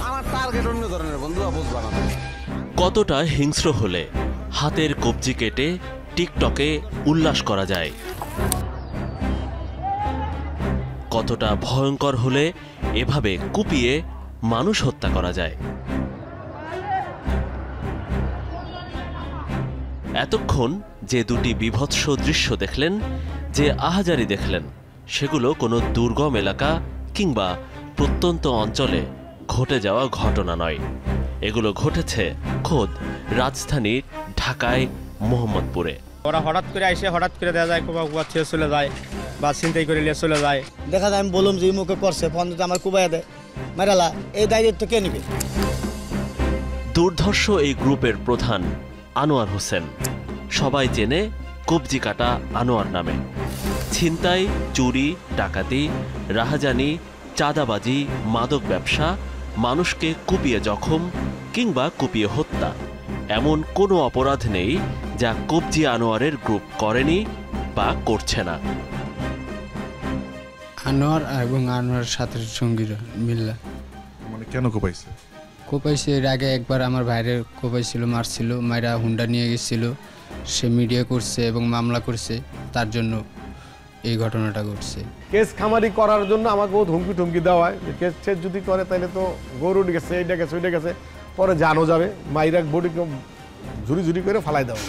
আমার টার্গেট অন্য ধরনের বন্ধু, বুঝবা না। কতটা হিংস্র হলে হাতের কবজি কেটে টিকটকে উল্লাস করা যায়, কতটা ভয়ঙ্কর হলে এভাবে কুপিয়ে মানুষ হত্যা করা যায়। এতক্ষণ যে দুটি বীভৎস দৃশ্য দেখলেন, যে আহাজারি দেখলেন, সেগুলো কোনো দুর্গম এলাকা কিংবা প্রত্যন্ত অঞ্চলে ঘটে যাওয়া ঘটনা নয়। এগুলো ঘটেছে খোদ রাজধানীর ঢাকায় মোহাম্মদপুরে। ওরা হঠাৎ করে আইসে হঠাৎ করে দেওয়া যায়, কুবা কুবা ছেড়ে চলে যায় বা ছিনতাই করে নিয়ে চলে যায়। দেখা যায় আমি বললাম যে মুখে করছে, ফোন দিতে আমার কুবাইয়া দেয়, মেরালা এই দায়িত্ব কে নিবে? দুর্ধর্ষ এই গ্রুপের প্রধান আনোয়ার হোসেন, সবাই চেনে কবজি কাটা আনোয়ার নামে। ছিনতাই, চুরি, ডাকাতি, রাহাজানি, চাঁদাবাজি, মাদক ব্যবসা, মানুষকে কুপিয়ে জখম কিংবা কুপিয়ে হত্যা, এমন কোনো অপরাধ নেই যা কবজি আনোয়ারের গ্রুপ করেনি বা করছে না। আনোয়ার এবং আনোয়ারের সাথে সঙ্গীরা মিল্লা। মানে কেন কোপাইছে? কোপাইছে, এর আগে একবার আমার ভাইরে কোপাইছিল, মারছিল, মায়েরা হুন্ডা নিয়ে গেছিল, সে মিডিয়া করছে এবং মামলা করছে, তার জন্য এই ঘটনাটা ঘটছে। কেস খামারি করার জন্য আমাকে বহুত হুমকি টুমকি দেওয়া হয় যে কেস টেস যদি করে তাহলে তো গরু গেছে, এইটা গেছে, ওইটা গেছে, পরে জানো যাবে, মাইরা বডি ঝুরি ঝুরি করে ফালাই দেওয়া।